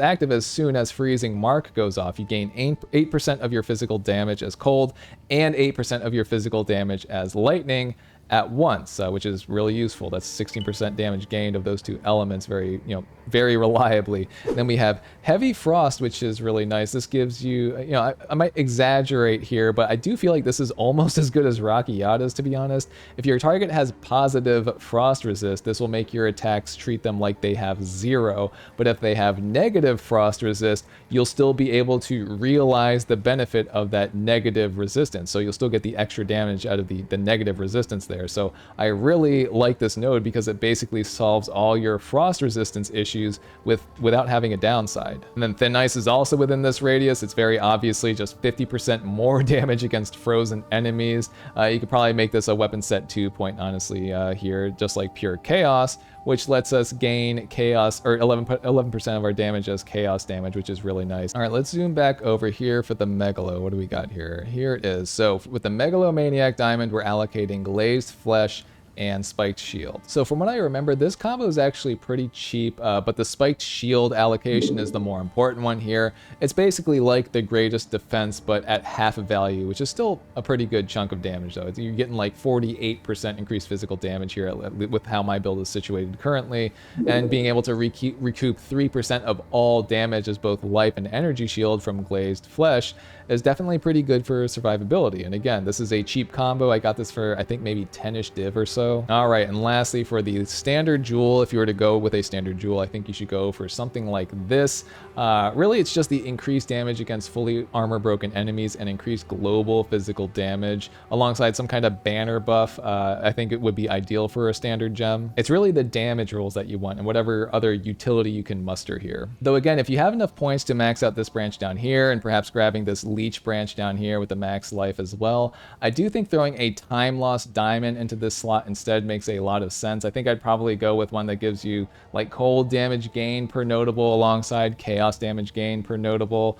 Speaker 1: active as soon as Freezing Mark goes off. You gain 8% of your physical damage as cold and 8% of your physical damage as lightning at once, which is really useful. That's 16% damage gained of those two elements very reliably. And then we have Heavy Frost, which is really nice. This gives you, I might exaggerate here, but I do feel like this is almost as good as Rocky Yada's, to be honest. If your target has positive frost resist, this will make your attacks treat them like they have 0. But if they have negative frost resist, you'll still be able to realize the benefit of that negative resistance. So you'll still get the extra damage out of the negative resistance there. So I really like this node because it basically solves all your frost resistance issues without having a downside. And then Thin Ice is also within this radius. It's very obviously just 50% more damage against frozen enemies. You could probably make this a weapon set 2 point, honestly, here, just like Pure Chaos, which lets us gain chaos, or 11% of our damage as chaos damage, which is really nice. All right, let's zoom back over here for the Megalo. What do we got here? Here it is. So with the Megalomaniac Diamond, we're allocating Glazed Flesh and Spiked Shield. So from what I remember, this combo is actually pretty cheap, but the Spiked Shield allocation is the more important one here. It's basically like the Greatest Defense, but at half of value, which is still a pretty good chunk of damage though. You're getting like 48% increased physical damage here with how my build is situated currently, and being able to recoup 3% of all damage as both life and energy shield from Glazed Flesh is definitely pretty good for survivability. And again, this is a cheap combo. I got this for, I think, maybe 10-ish div or so. All right, and lastly, for the standard jewel, if you were to go with a standard jewel, I think you should go for something like this. Really, it's just the increased damage against fully armor broken enemies and increased global physical damage alongside some kind of banner buff. I think it would be ideal for a standard gem. It's really the damage rolls that you want and whatever other utility you can muster here. Though again, if you have enough points to max out this branch down here and perhaps grabbing this leech branch down here with the max life as well, I do think throwing a time lost diamond into this slot instead makes a lot of sense. I think I'd probably go with one that gives you like cold damage gain per notable alongside chaos damage gain per notable.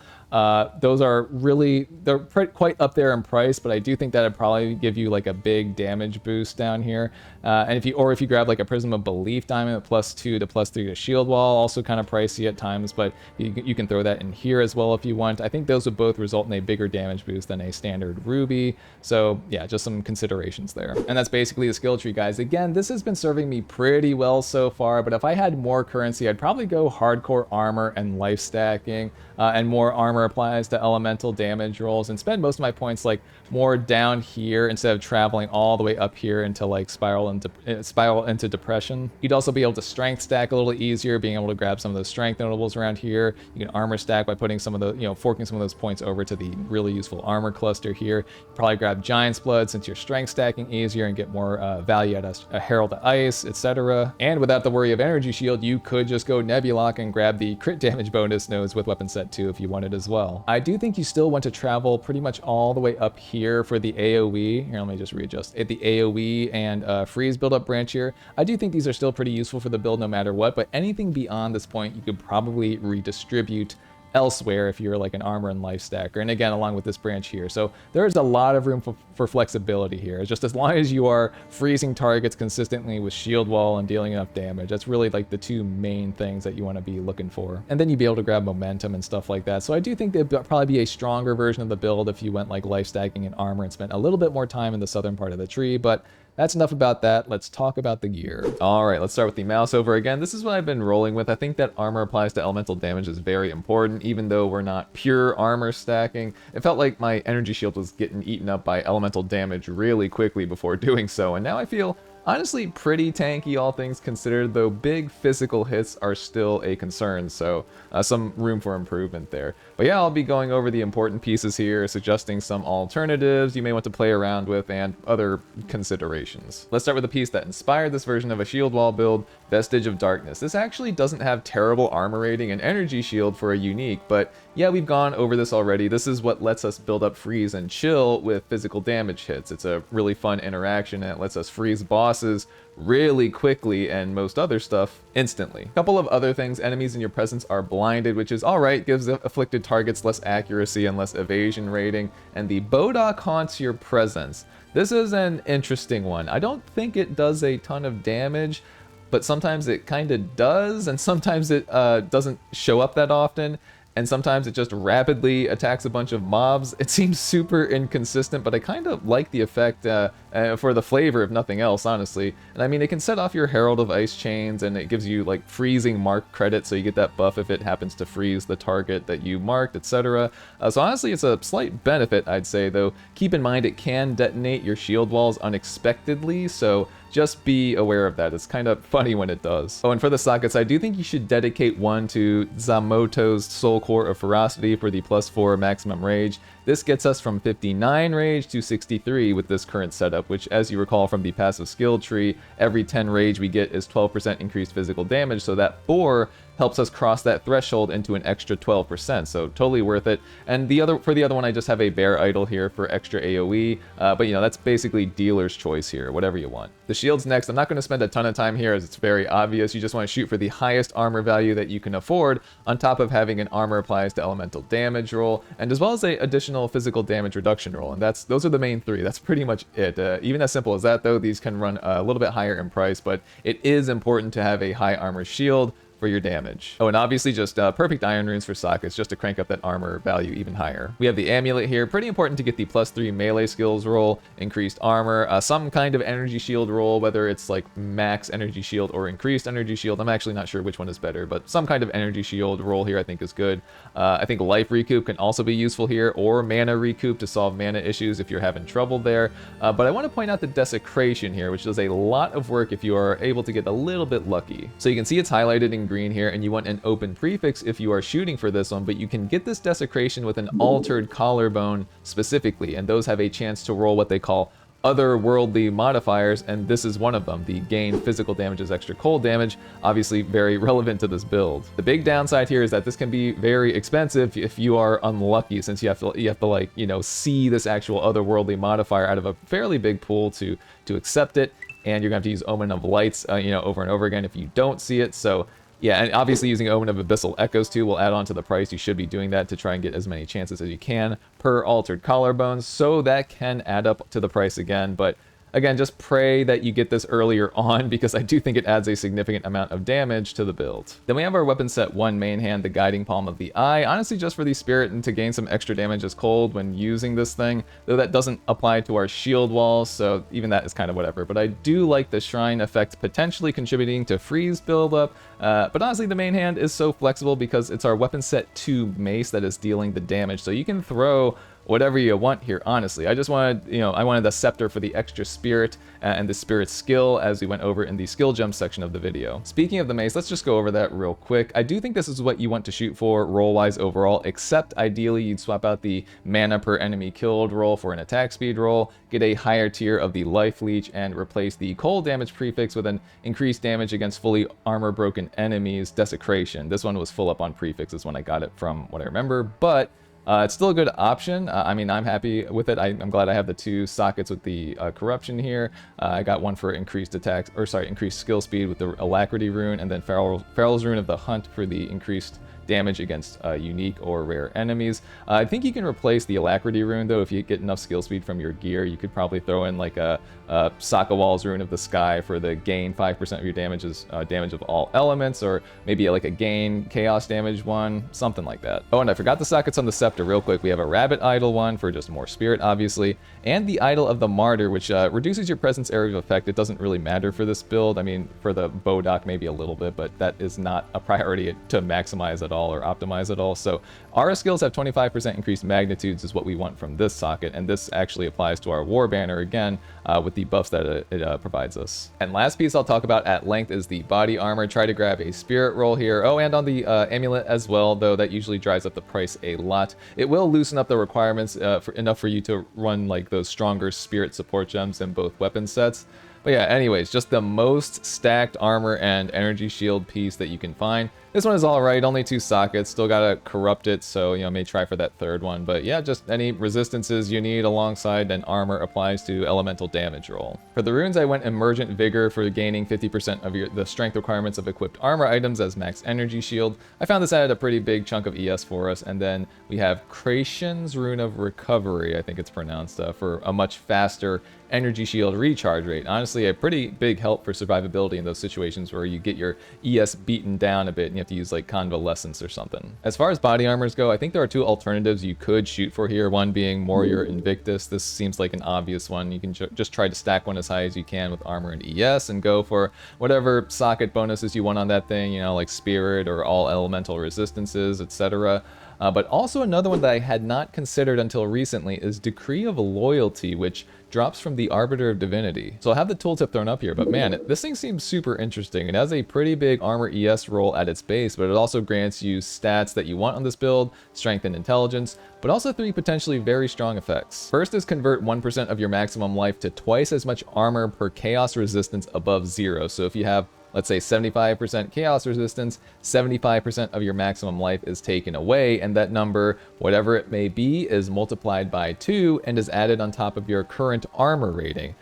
Speaker 1: Those are really, they're quite up there in price, but I do think that would probably give you like a big damage boost down here. And if you grab like a Prism of Belief Diamond at +2 to +3 to Shield Wall, also kind of pricey at times, but you can throw that in here as well if you want. I think those would both result in a bigger damage boost than a standard Ruby. So yeah, just some considerations there. And that's basically the skill tree, guys. Again, this has been serving me pretty well so far, but if I had more currency, I'd probably go hardcore armor and life stacking, and more armor applies to elemental damage rolls, and spend most of my points like more down here instead of traveling all the way up here into like spiral into depression. You'd also be able to strength stack a little easier, being able to grab some of those strength notables around here. You can armor stack by putting some of the, forking some of those points over to the really useful armor cluster here. Probably grab Giant's Blood since you're strength stacking easier and get more value out of a Herald of Ice, etc. And without the worry of energy shield, you could just go Nebulock and grab the crit damage bonus nodes with weapon set 2 if you wanted as well. I do think you still want to travel pretty much all the way up here for the AoE. Here, let me just readjust. At the AoE and freeze build-up branch here, I do think these are still pretty useful for the build no matter what, but anything beyond this point, you could probably redistribute elsewhere if you're like an armor and life stacker, and again along with this branch here. So there's a lot of room for flexibility here. It's just as long as you are freezing targets consistently with shield wall and dealing enough damage, that's really like the two main things that you want to be looking for. And then you'd be able to grab momentum and stuff like that. So I do think there'd probably be a stronger version of the build if you went like life stacking and armor and spent a little bit more time in the southern part of the tree, but that's enough about that. Let's talk about the gear. All right, let's start with the mouse over again. This is what I've been rolling with. I think that armor applies to elemental damage is very important, even though we're not pure armor stacking. It felt like my energy shield was getting eaten up by elemental damage really quickly before doing so, and now I feel honestly pretty tanky, all things considered, though big physical hits are still a concern, so some room for improvement there. But yeah, I'll be going over the important pieces here, suggesting some alternatives you may want to play around with, and other considerations. Let's start with the piece that inspired this version of a shield wall build, Vestige of Darkness. This actually doesn't have terrible armor rating and energy shield for a unique, but yeah, we've gone over this already. This is what lets us build up freeze and chill with physical damage hits. It's a really fun interaction, and it lets us freeze bosses really quickly and most other stuff instantly. A couple of other things: enemies in your presence are blinded, which is alright, gives afflicted targets less accuracy and less evasion rating, and the Bodoc haunts your presence. This is an interesting one. I don't think it does a ton of damage, but sometimes it kind of does, and sometimes it doesn't show up that often, and sometimes it just rapidly attacks a bunch of mobs. It seems super inconsistent, but I kind of like the effect for the flavor, if nothing else, honestly. And I mean, it can set off your Herald of Ice chains, and it gives you like freezing mark credit, so you get that buff if it happens to freeze the target that you marked, etc. So honestly, it's a slight benefit, I'd say, though. Keep in mind it can detonate your shield walls unexpectedly, so just be aware of that. It's kind of funny when it does. Oh, and for the sockets, I do think you should dedicate one to Zamoto's Soul Core of Ferocity for the +4 maximum rage. This gets us from 59 rage to 63 with this current setup, which, as you recall from the passive skill tree, every 10 rage we get is 12% increased physical damage, so that 4 helps us cross that threshold into an extra 12%, so totally worth it. And for the other one, I just have a Bear Idol here for extra AoE, but that's basically dealer's choice here, whatever you want. The shield's next. I'm not going to spend a ton of time here as it's very obvious. You just want to shoot for the highest armor value that you can afford, on top of having an armor applies to elemental damage roll, and as well as a additional physical damage reduction roll, and those are the main three. That's pretty much it. Even as simple as that, though, these can run a little bit higher in price, but it is important to have a high armor shield for your damage. Oh, and obviously just perfect iron runes for sockets, just to crank up that armor value even higher. We have the amulet here, pretty important to get the +3 melee skills roll, increased armor, some kind of energy shield roll, whether it's like max energy shield or increased energy shield. I'm actually not sure which one is better, but some kind of energy shield roll here I think is good. I think life recoup can also be useful here, or mana recoup to solve mana issues if you're having trouble there. But I want to point out the desecration here, which does a lot of work if you are able to get a little bit lucky. So you can see it's highlighted in green here, and you want an open prefix if you are shooting for this one, but you can get this desecration with an altered collarbone specifically, and those have a chance to roll what they call otherworldly modifiers, and this is one of them. The gain physical damage is extra cold damage, obviously very relevant to this build. The big downside here is that this can be very expensive if you are unlucky, since you have to like see this actual otherworldly modifier out of a fairly big pool to accept it. and you're going to have to use Omen of Lights, over and over again if you don't see it. So yeah, and obviously using Omen of Abyssal Echoes too will add on to the price. You should be doing that to try and get as many chances as you can per Altered Collarbones, so that can add up to the price again. But again, just pray that you get this earlier on, because I do think it adds a significant amount of damage to the build. Then we have our weapon set 1 main hand, the Guiding Palm of the Eye, honestly just for the Spirit and to gain some extra damage as cold when using this thing, though that doesn't apply to our shield wall, so even that is kind of whatever. But I do like the Shrine effect potentially contributing to freeze buildup, but honestly the main hand is so flexible because it's our weapon set 2 mace that is dealing the damage, so you can throw whatever you want here, honestly. I just wanted, I wanted the scepter for the extra spirit and the spirit skill, as we went over in the skill gem section of the video. Speaking of the mace, let's just go over that real quick. I do think this is what you want to shoot for roll-wise overall, except ideally you'd swap out the mana per enemy killed roll for an attack speed roll, get a higher tier of the life leech, and replace the cold damage prefix with an increased damage against fully armor broken enemies desecration. This one was full up on prefixes when I got it from what I remember, but it's still a good option. I mean, I'm happy with it. I'm glad I have the 2 sockets with the corruption here. I got one for increased attacks, or sorry, increased skill speed with the alacrity rune, and then Farrell's rune of the hunt for the increased damage against unique or rare enemies. I think you can replace the alacrity rune though if you get enough skill speed from your gear. You could probably throw in like a Sakawal's rune of the sky for the gain 5% of your damages, damage of all elements, or maybe like a gain chaos damage one, something like that. Oh, and I forgot the sockets on the scepter real quick. We have a rabbit idol one for just more spirit obviously, and the idol of the martyr, which reduces your presence area of effect. It doesn't really matter for this build. I mean, for the Bodok maybe a little bit, but that is not a priority to maximize at all or optimize at all. So aura skills have 25% increased magnitudes is what we want from this socket, and this actually applies to our war banner again with the buffs that it provides us. And last piece I'll talk about at length is the body armor. Try to grab a spirit roll here. Oh, and on the amulet as well, though that usually drives up the price a lot. It will loosen up the requirements enough for you to run like those stronger spirit support gems in both weapon sets. But yeah, anyways, just the most stacked armor and energy shield piece that you can find. This one is alright, only 2 sockets, still gotta corrupt it, so may try for that 3rd one. But yeah, just any resistances you need alongside an armor applies to elemental damage roll. For the runes, I went Emergent Vigor for gaining 50% of the strength requirements of equipped armor items as max energy shield. I found this added a pretty big chunk of ES for us. And then we have Kracian's Rune of Recovery, I think it's pronounced, for a much faster energy shield recharge rate. Honestly, a pretty big help for survivability in those situations where you get your ES beaten down a bit and you have to use like Convalescence or something. As far as body armors go, I think there are 2 alternatives you could shoot for here, one being Warrior Invictus. This seems like an obvious one. You can just try to stack one as high as you can with armor and ES and go for whatever socket bonuses you want on that thing, like Spirit or all elemental resistances, etc. But also another one that I had not considered until recently is Decree of Loyalty, which drops from the Arbiter of Divinity. So I'll have the tooltip thrown up here, but man, this thing seems super interesting. It has a pretty big armor ES roll at its base, but it also grants you stats that you want on this build, strength and intelligence, but also 3 potentially very strong effects. First is convert 1% of your maximum life to twice as much armor per chaos resistance above 0. So if you have, let's say, 75% chaos resistance, 75% of your maximum life is taken away, and that number, whatever it may be, is multiplied by 2 and is added on top of your current armor rating.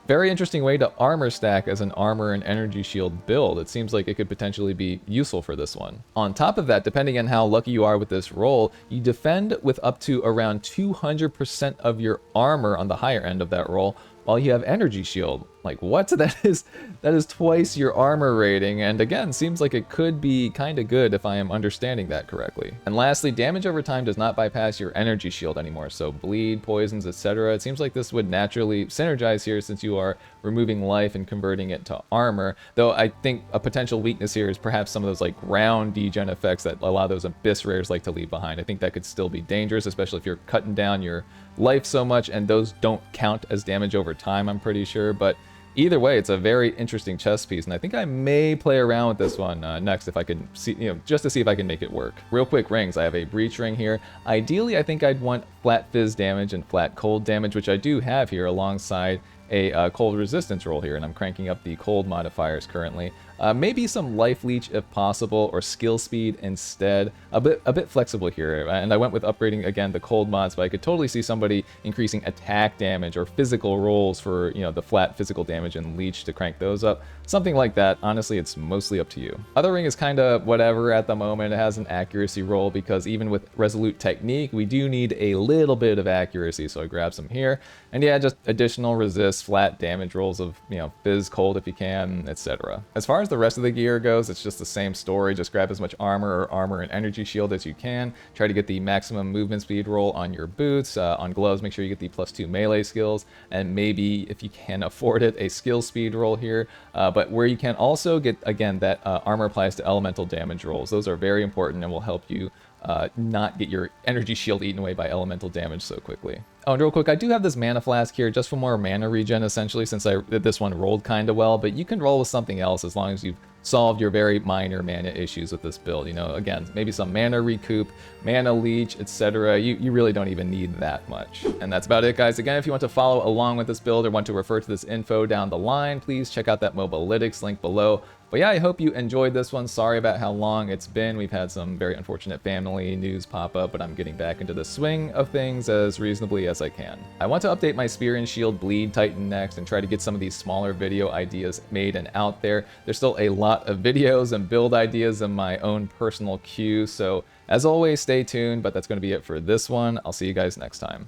Speaker 1: Very interesting way to armor stack as an armor and energy shield build. It seems like it could potentially be useful for this one. On top of that, depending on how lucky you are with this roll, you defend with up to around 200% of your armor on the higher end of that roll, while you have energy shield. Like, what? That is twice your armor rating, and again, seems like it could be kind of good if I am understanding that correctly. And lastly, damage over time does not bypass your energy shield anymore, so bleed, poisons, etc. It seems like this would naturally synergize here since you are removing life and converting it to armor, though I think a potential weakness here is perhaps some of those like round degen effects that a lot of those abyss rares like to leave behind. I think that could still be dangerous, especially if you're cutting down your life so much, and those don't count as damage over time, I'm pretty sure. But either way, it's a very interesting chess piece, and I think I may play around with this one next if I can see, just to see if I can make it work. Real quick rings, I have a breach ring here. Ideally, I think I'd want flat fizz damage and flat cold damage, which I do have here alongside a cold resistance roll here, and I'm cranking up the cold modifiers currently. Maybe some life leech if possible, or skill speed instead. A bit flexible here, and I went with upgrading again the cold mods, but I could totally see somebody increasing attack damage or physical rolls for, you know, the flat physical damage and leech to crank those up. Something like that. Honestly, it's mostly up to you. Other ring is kind of whatever at the moment. It has an accuracy roll because even with Resolute Technique, we do need a little bit of accuracy, so I grabbed some here. And yeah, just additional resist, flat damage rolls of, you know, fizz, cold if you can, etc. As far as the rest of the gear goes, it's just the same story. Just grab as much armor or armor and energy shield as you can. Try to get the maximum movement speed roll on your boots. On gloves, make sure you get the +2 melee skills, and maybe, if you can afford it, a skill speed roll here. But where you can also get, again, that armor applies to elemental damage rolls. Those are very important and will help you not get your energy shield eaten away by elemental damage so quickly. Oh, and real quick, I do have this mana flask here just for more mana regen, essentially, since this one rolled kind of well, but you can roll with something else as long as you've solved your very minor mana issues with this build. You know, again, maybe some mana recoup, mana leech, etc. You really don't even need that much. And that's about it, guys. Again, if you want to follow along with this build or want to refer to this info down the line, please check out that Mobalytics link below. But yeah, I hope you enjoyed this one. Sorry about how long it's been. We've had some very unfortunate family news pop up, but I'm getting back into the swing of things as reasonably as I can. I want to update my Spear and Shield Bleed Titan next and try to get some of these smaller video ideas made and out there. There's still a lot of videos and build ideas in my own personal queue, so as always, stay tuned, but that's going to be it for this one. I'll see you guys next time.